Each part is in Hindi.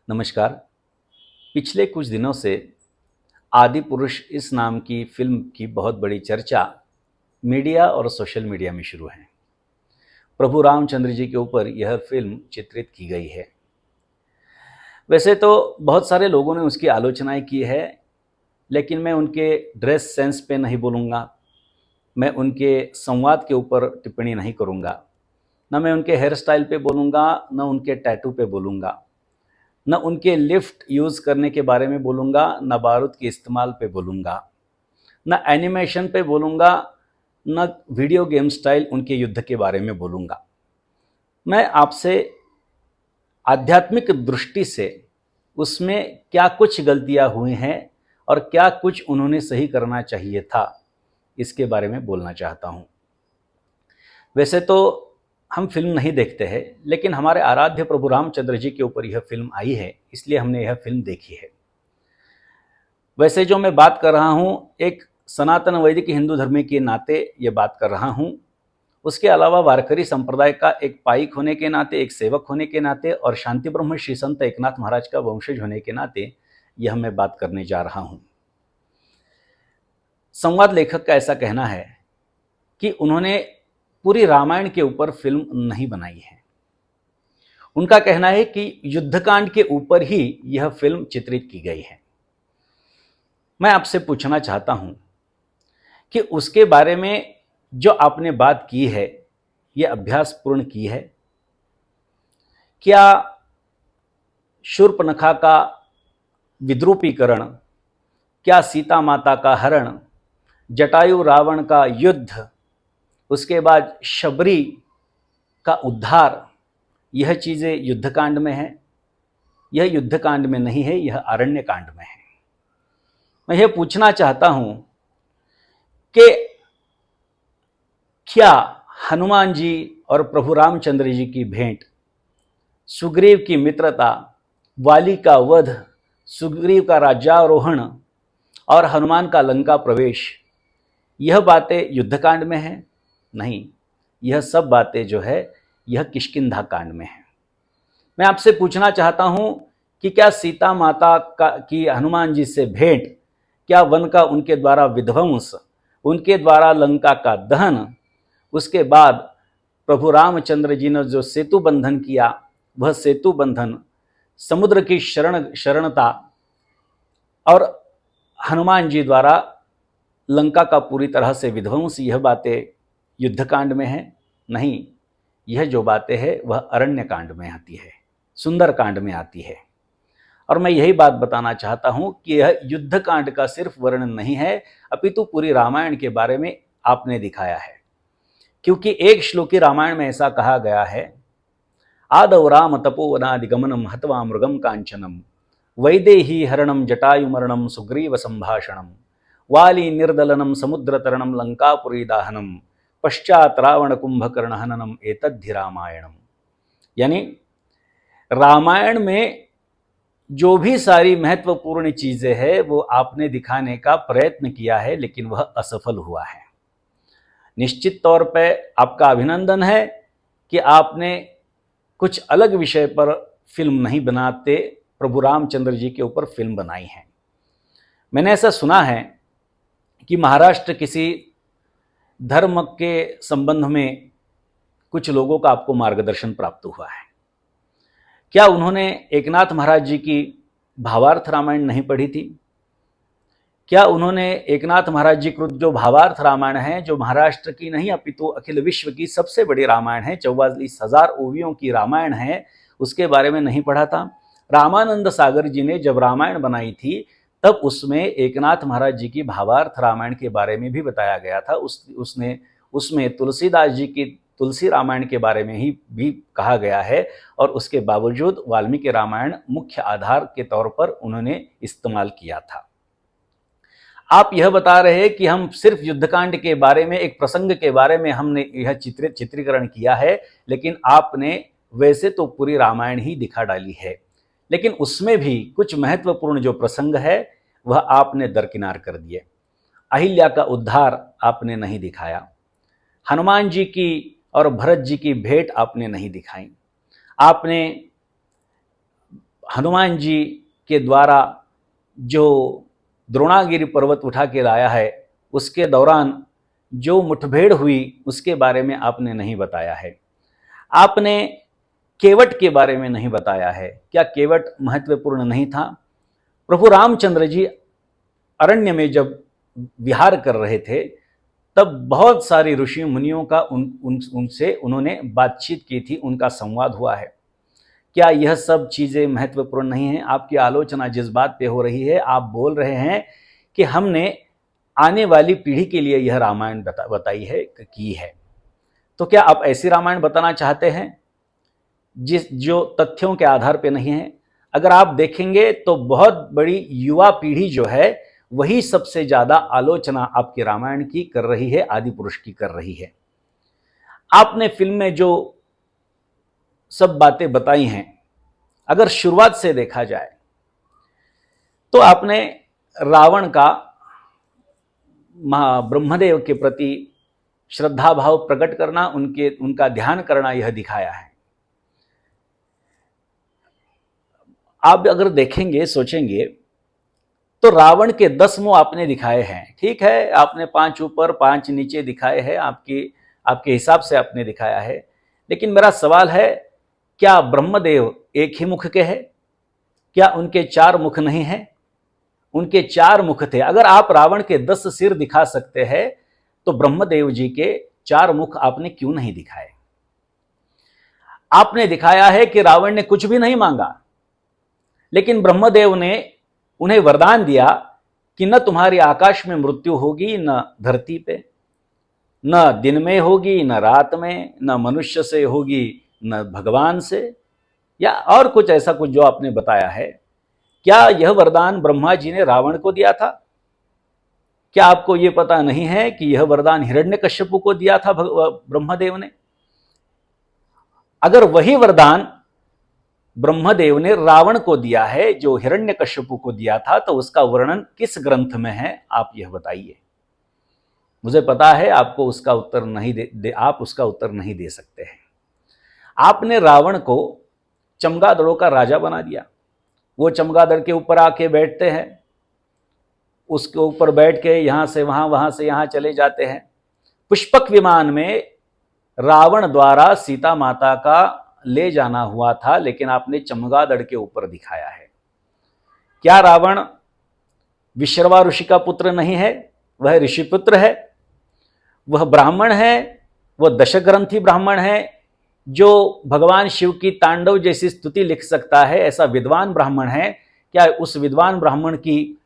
नमस्कार। पिछले कुछ दिनों से आदि पुरुष इस नाम की फिल्म की बहुत बड़ी चर्चा मीडिया और सोशल मीडिया में शुरू है। प्रभु रामचंद्र जी के ऊपर यह फिल्म चित्रित की गई है। वैसे तो बहुत सारे लोगों ने उसकी आलोचनाएं की है, लेकिन मैं उनके ड्रेस सेंस पे नहीं बोलूँगा, मैं उनके संवाद के ऊपर टिप्पणी नहीं करूँगा, न मैं उनके हेयर स्टाइल पे बोलूँगा, न उनके टैटू पे बोलूँगा, न उनके लिफ्ट यूज़ करने के बारे में बोलूँगा, न बारूद के इस्तेमाल पे बोलूँगा, न एनिमेशन पे बोलूँगा, न वीडियो गेम स्टाइल उनके युद्ध के बारे में बोलूँगा। मैं आपसे आध्यात्मिक दृष्टि से उसमें क्या कुछ गलतियाँ हुई हैं और क्या कुछ उन्होंने सही करना चाहिए था, इसके बारे में बोलना चाहता हूँ। वैसे तो हम फिल्म नहीं देखते हैं, लेकिन हमारे आराध्य प्रभु रामचंद्र जी के ऊपर यह फिल्म आई है, इसलिए हमने यह फिल्म देखी है। वैसे जो मैं बात कर रहा हूँ, एक सनातन वैदिक हिंदू धर्म के नाते ये बात कर रहा हूँ। उसके अलावा वारकरी संप्रदाय का एक पाईक होने के नाते, एक सेवक होने के नाते और शांति ब्रह्म श्री संत एकनाथ महाराज का वंशज होने के नाते यह मैं बात करने जा रहा हूँ। संवाद लेखक का ऐसा कहना है कि उन्होंने पूरी रामायण के ऊपर फिल्म नहीं बनाई है। उनका कहना है कि युद्धकांड के ऊपर ही यह फिल्म चित्रित की गई है। मैं आपसे पूछना चाहता हूं कि उसके बारे में जो आपने बात की है, यह अभ्यासपूर्ण की है क्या? शूर्पणखा का विद्रूपीकरण, क्या सीता माता का हरण, जटायु रावण का युद्ध, उसके बाद शबरी का उद्धार, यह चीज़ें युद्धकांड में है? यह युद्धकांड में नहीं है, यह आरण्य कांड में है। मैं यह पूछना चाहता हूं कि क्या हनुमान जी और प्रभु रामचंद्र जी की भेंट, सुग्रीव की मित्रता, वाली का वध, सुग्रीव का राज्यारोहण और हनुमान का लंका प्रवेश, यह बातें युद्धकांड में है? नहीं, यह सब बातें जो है यह किष्किंधा कांड में है। मैं आपसे पूछना चाहता हूं कि क्या सीता माता की हनुमान जी से भेंट, क्या वन का उनके द्वारा विध्वंस, उनके द्वारा लंका का दहन, उसके बाद प्रभु रामचंद्र जी ने जो सेतु बंधन किया, वह सेतु बंधन, समुद्र की शरणता और हनुमान जी द्वारा लंका का पूरी तरह से विध्वंस, यह बातें युद्धकांड में है? नहीं, यह जो बातें हैं वह अरण्य कांड में आती है, सुंदर कांड में आती है। और मैं यही बात बताना चाहता हूं कि यह युद्ध कांड का सिर्फ वर्णन नहीं है, अपितु पूरी रामायण के बारे में आपने दिखाया है। क्योंकि एक श्लोकी रामायण में ऐसा कहा गया है, आदौ राम तपोवनादिगमनम हत्वा मृगम कांचनम वैदेही हरणम जटायुमरणम सुग्रीव संभाषणम वाली निर्दलनम समुद्र तरणम लंकापुरी दाहनम पश्चात रावण कुंभकर्ण हननम एतद्धि रामायणम। यानी रामायण में जो भी सारी महत्वपूर्ण चीजें हैं वो आपने दिखाने का प्रयत्न किया है, लेकिन वह असफल हुआ है। निश्चित तौर पे आपका अभिनंदन है कि आपने कुछ अलग विषय पर फिल्म नहीं बनाते, प्रभु रामचंद्र जी के ऊपर फिल्म बनाई है। मैंने ऐसा सुना है कि महाराष्ट्र किसी धर्म के संबंध में कुछ लोगों का आपको मार्गदर्शन प्राप्त हुआ है। क्या उन्होंने एकनाथ महाराज जी की भावार्थ रामायण नहीं पढ़ी थी? क्या उन्होंने एकनाथ महाराज जी कृत जो भावार्थ रामायण है, जो महाराष्ट्र की नहीं अपितु अखिल विश्व की सबसे बड़ी रामायण है, 44,000 ओवियों की रामायण है, उसके बारे में नहीं पढ़ा था? रामानंद सागर जी ने जब रामायण बनाई थी तब उसमें एकनाथ महाराज जी की भावार्थ रामायण के बारे में भी बताया गया था। उसमें तुलसीदास जी की तुलसी रामायण के बारे में ही भी कहा गया है, और उसके बावजूद वाल्मीकि रामायण मुख्य आधार के तौर पर उन्होंने इस्तेमाल किया था। आप यह बता रहे हैं कि हम सिर्फ युद्धकांड के बारे में, एक प्रसंग के बारे में हमने यह चित्रीकरण किया है, लेकिन आपने वैसे तो पूरी रामायण ही दिखा डाली है, लेकिन उसमें भी कुछ महत्वपूर्ण जो प्रसंग है वह आपने दरकिनार कर दिए। अहिल्या का उद्धार आपने नहीं दिखाया, हनुमान जी की और भरत जी की भेंट आपने नहीं दिखाई, आपने हनुमान जी के द्वारा जो द्रोणागिरी पर्वत उठा के लाया है, उसके दौरान जो मुठभेड़ हुई उसके बारे में आपने नहीं बताया है। आपने केवट के बारे में नहीं बताया है। क्या केवट महत्वपूर्ण नहीं था? प्रभु रामचंद्र जी अरण्य में जब विहार कर रहे थे तब बहुत सारे ऋषि मुनियों का उनसे उन्होंने बातचीत की थी, उनका संवाद हुआ है। क्या यह सब चीज़ें महत्वपूर्ण नहीं हैं? आपकी आलोचना जिस बात पे हो रही है, आप बोल रहे हैं कि हमने आने वाली पीढ़ी के लिए यह रामायण बताई है, की है। तो क्या आप ऐसी रामायण बताना चाहते हैं जो तथ्यों के आधार पे नहीं है? अगर आप देखेंगे तो बहुत बड़ी युवा पीढ़ी जो है वही सबसे ज़्यादा आलोचना आपके रामायण की कर रही है, आदि पुरुष की कर रही है। आपने फिल्म में जो सब बातें बताई हैं, अगर शुरुआत से देखा जाए तो आपने रावण का ब्रह्मदेव के प्रति श्रद्धा भाव प्रकट करना, उनका ध्यान करना, यह दिखाया है। आप अगर देखेंगे, सोचेंगे तो रावण के 10 मुंह आपने दिखाए हैं। ठीक है, आपने 5 ऊपर 5 नीचे दिखाए हैं, आपके हिसाब से आपने दिखाया है। लेकिन मेरा सवाल है, क्या ब्रह्मदेव एक ही मुख के हैं? क्या उनके 4 मुख नहीं हैं? उनके 4 मुख थे। अगर आप रावण के 10 सिर दिखा सकते हैं तो ब्रह्मदेव जी के 4 मुख आपने क्यों नहीं दिखाए? आपने दिखाया है कि रावण ने कुछ भी नहीं मांगा, लेकिन ब्रह्मदेव ने उन्हें वरदान दिया कि न तुम्हारी आकाश में मृत्यु होगी, न धरती पे, न दिन में होगी, न रात में, न मनुष्य से होगी, न भगवान से, या और कुछ ऐसा कुछ जो आपने बताया है। क्या यह वरदान ब्रह्मा जी ने रावण को दिया था? क्या आपको यह पता नहीं है कि यह वरदान हिरण्यकश्यपु को दिया था ब्रह्मदेव ने? अगर वही वरदान ब्रह्मदेव ने रावण को दिया है जो हिरण्यकश्यपु को दिया था, तो उसका वर्णन किस ग्रंथ में है, आप यह बताइए। मुझे पता है आपको उसका उत्तर नहीं आप उसका उत्तर नहीं दे सकते हैं। आपने रावण को चमगादड़ों का राजा बना दिया। वो चमगादड़ के ऊपर आके बैठते हैं, उसके ऊपर बैठ के यहाँ से वहाँ, वहाँ से यहाँ चले जाते हैं। पुष्पक विमान में रावण द्वारा सीता माता का ले जाना हुआ था, लेकिन आपने चमगादड़ के ऊपर दिखाया है। क्या रावण विश्रवा ऋषि का पुत्र नहीं है? वह ऋषिपुत्र है, वह ब्राह्मण है, वह दशग्रंथी ब्राह्मण है जो भगवान शिव की तांडव जैसी स्तुति लिख सकता है, ऐसा विद्वान ब्राह्मण है। क्या उस विद्वान ब्राह्मण की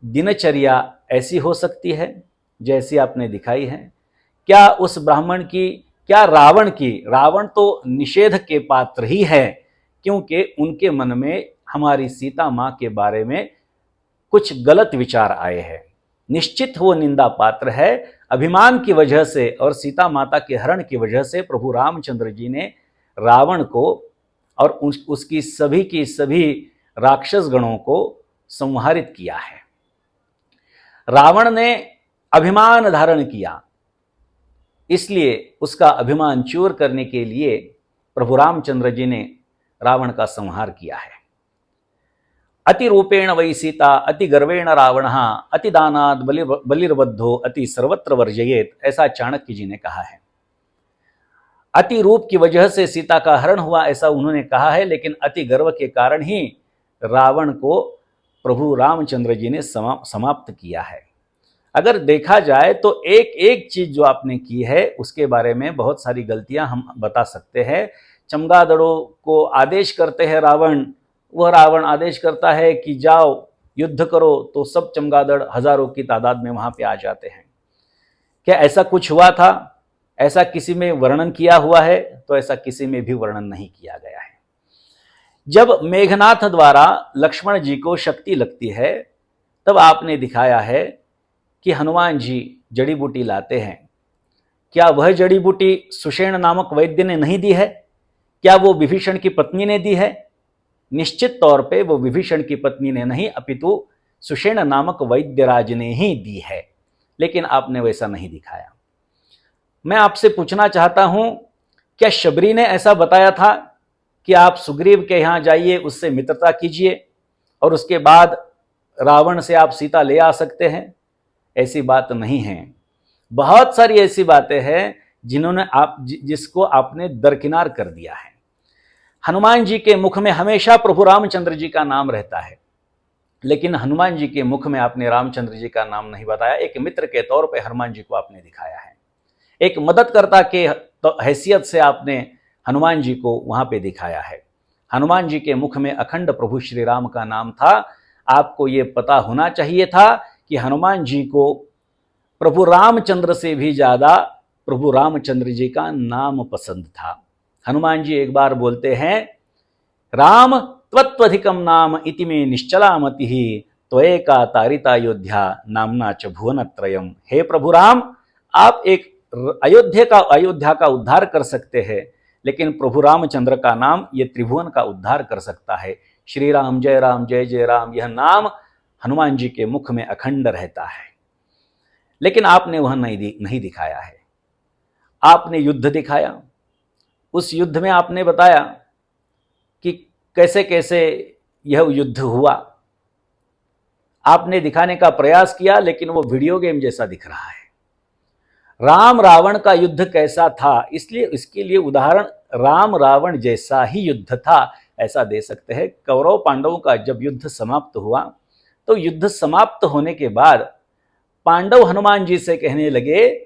दिनचर्या ऐसी हो सकती है जैसी आपने दिखाई है? क्या उस ब्राह्मण की, क्या रावण तो निषेध के पात्र ही है, क्योंकि उनके मन में हमारी सीता माँ के बारे में कुछ गलत विचार आए हैं। निश्चित वो निंदा पात्र है। अभिमान की वजह से और सीता माता के हरण की वजह से प्रभु रामचंद्र जी ने रावण को और उसकी सभी की सभी राक्षस गणों को संहारित किया है। रावण ने अभिमान धारण किया, इसलिए उसका अभिमान चूर करने के लिए प्रभु रामचंद्र जी ने रावण का संहार किया है। अति रूपेण वै सीता अति गर्वेण रावण अति दानाद बलिर्बद्धो अति सर्वत्र वर्जयेत, ऐसा चाणक्य जी ने कहा है। अति रूप की वजह से सीता का हरण हुआ, ऐसा उन्होंने कहा है, लेकिन अति गर्व के कारण ही रावण को प्रभु रामचंद्र जी ने समाप्त किया है। अगर देखा जाए तो एक एक चीज जो आपने की है उसके बारे में बहुत सारी गलतियां हम बता सकते हैं। चमगादड़ों को आदेश करते हैं रावण, वह रावण आदेश करता है कि जाओ युद्ध करो, तो सब चमगादड़ हजारों की तादाद में वहां पे आ जाते हैं। क्या ऐसा कुछ हुआ था? ऐसा किसी में वर्णन किया हुआ है? तो ऐसा किसी में भी वर्णन नहीं किया गया है। जब मेघनाथ द्वारा लक्ष्मण जी को शक्ति लगती है तब आपने दिखाया है कि हनुमान जी जड़ी बूटी लाते हैं। क्या वह जड़ी बूटी सुषेण नामक वैद्य ने नहीं दी है? क्या वो विभीषण की पत्नी ने दी है? निश्चित तौर पे वो विभीषण की पत्नी ने नहीं, अपितु सुषेण नामक वैद्यराज ने ही दी है, लेकिन आपने वैसा नहीं दिखाया। मैं आपसे पूछना चाहता हूं, क्या शबरी ने ऐसा बताया था कि आप सुग्रीव के यहाँ जाइए, उससे मित्रता कीजिए और उसके बाद रावण से आप सीता ले आ सकते हैं। ऐसी बात नहीं है। बहुत सारी ऐसी बातें हैं जिसको आपने दरकिनार कर दिया है। हनुमान जी के मुख में हमेशा प्रभु रामचंद्र जी का नाम रहता है, लेकिन हनुमान जी के मुख में आपने रामचंद्र जी का नाम नहीं बताया। एक मित्र के तौर पे हनुमान जी को आपने दिखाया है, एक मददकर्ता के हैसियत से आपने हनुमान जी को वहां पे दिखाया है। हनुमान जी के मुख में अखंड प्रभु श्री राम का नाम था। आपको ये पता होना चाहिए था कि हनुमान जी को प्रभु रामचंद्र से भी ज्यादा प्रभु रामचंद्र जी का नाम पसंद था। हनुमान जी एक बार बोलते हैं, राम त्वत्वधिकम नाम इति में निश्चला मति त्वएका तारिता अयोध्या नामना च भुवनत्रयम्। हे प्रभु राम, आप एक अयोध्या का उद्धार कर सकते हैं, लेकिन प्रभु रामचंद्र का नाम ये त्रिभुवन का उद्धार कर सकता है। श्री राम जय जय राम, यह नाम हनुमान जी के मुख में अखंड रहता है। लेकिन आपने वह नहीं दिखाया है। आपने युद्ध दिखाया। उस युद्ध में आपने बताया कि कैसे कैसे यह युद्ध हुआ। आपने दिखाने का प्रयास किया, लेकिन वो वीडियो गेम जैसा दिख रहा है। राम रावण का युद्ध कैसा था, इसलिए इसके लिए उदाहरण राम रावण जैसा ही युद्ध था ऐसा दे सकते हैं। कौरव पांडवों का जब युद्ध समाप्त हुआ, तो युद्ध समाप्त होने के बाद पांडव हनुमान जी से कहने लगे,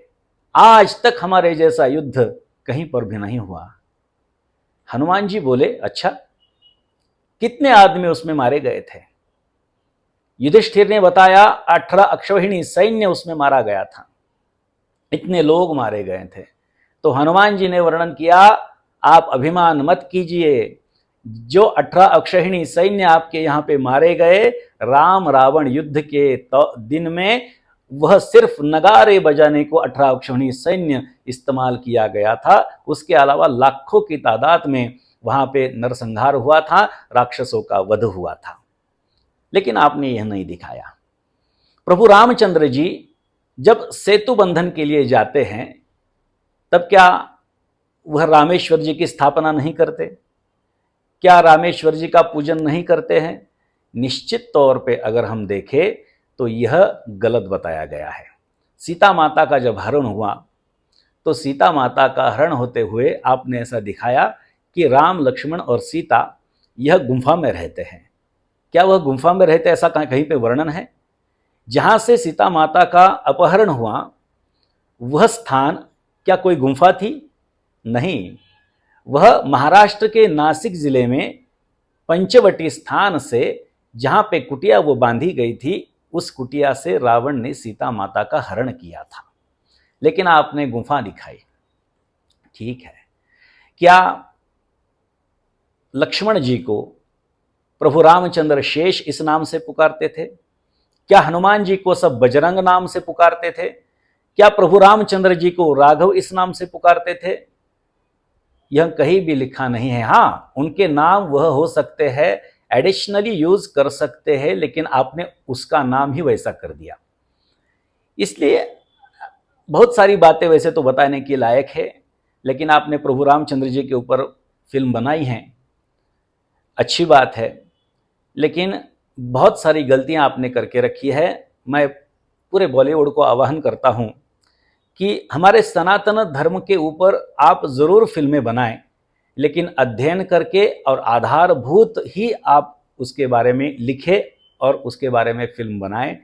आज तक हमारे जैसा युद्ध कहीं पर भी नहीं हुआ। हनुमान जी बोले, अच्छा, कितने आदमी उसमें मारे गए थे? युधिष्ठिर ने बताया 18 अक्षौहिणी सैन्य उसमें मारा गया था, इतने लोग मारे गए थे। तो हनुमान जी ने वर्णन किया, आप अभिमान मत कीजिए, जो 18 अक्षौहिणी सैन्य आपके यहाँ पे मारे गए राम रावण युद्ध के दिन में, वह सिर्फ नगारे बजाने को 18 अक्षौहिणी सैन्य इस्तेमाल किया गया था। उसके अलावा लाखों की तादाद में वहां पे नरसंहार हुआ था, राक्षसों का वध हुआ था। लेकिन आपने यह नहीं दिखाया। प्रभु रामचंद्र जी जब सेतु बंधन के लिए जाते हैं, तब क्या वह रामेश्वर जी की स्थापना नहीं करते? क्या रामेश्वर जी का पूजन नहीं करते हैं? निश्चित तौर पे अगर हम देखें तो यह गलत बताया गया है। सीता माता का जब हरण हुआ, तो सीता माता का हरण होते हुए आपने ऐसा दिखाया कि राम लक्ष्मण और सीता यह गुफा में रहते हैं। क्या वह गुफा में रहते, ऐसा कहीं पे वर्णन है? जहां से सीता माता का अपहरण हुआ, वह स्थान क्या कोई गुफा थी? नहीं, वह महाराष्ट्र के नासिक जिले में पंचवटी स्थान से जहां पे कुटिया वो बांधी गई थी, उस कुटिया से रावण ने सीता माता का हरण किया था। लेकिन आपने गुफा दिखाई। ठीक है, क्या लक्ष्मण जी को प्रभु रामचंद्र शेष इस नाम से पुकारते थे? क्या हनुमान जी को सब बजरंग नाम से पुकारते थे? क्या प्रभु रामचंद्र जी को राघव इस नाम से पुकारते थे? यह कहीं भी लिखा नहीं है। हाँ, उनके नाम वह हो सकते हैं, एडिशनली यूज कर सकते हैं, लेकिन आपने उसका नाम ही वैसा कर दिया। इसलिए बहुत सारी बातें वैसे तो बताने के लायक है, लेकिन आपने प्रभु रामचंद्र जी के ऊपर फिल्म बनाई है, अच्छी बात है, लेकिन बहुत सारी गलतियां आपने करके रखी है। मैं पूरे बॉलीवुड को आह्वान करता हूं कि हमारे सनातन धर्म के ऊपर आप ज़रूर फिल्में बनाएं, लेकिन अध्ययन करके और आधारभूत ही आप उसके बारे में लिखें और उसके बारे में फिल्म बनाएं।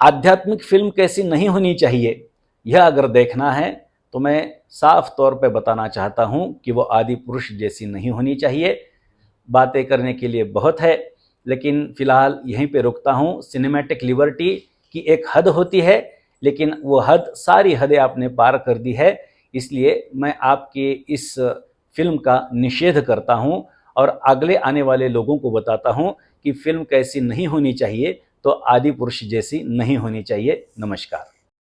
आध्यात्मिक फिल्म कैसी नहीं होनी चाहिए, यह अगर देखना है तो मैं साफ तौर पे बताना चाहता हूं कि वो आदि पुरुष जैसी नहीं होनी चाहिए। बातें करने के लिए बहुत है, लेकिन फिलहाल यहीं पे रुकता हूं। सिनेमैटिक लिबर्टी की एक हद होती है, लेकिन वो हद, सारी हदें आपने पार कर दी है। इसलिए मैं आपके इस फिल्म का निषेध करता हूं और अगले आने वाले लोगों को बताता हूं कि फिल्म कैसी नहीं होनी चाहिए, तो आदि पुरुष जैसी नहीं होनी चाहिए। नमस्कार।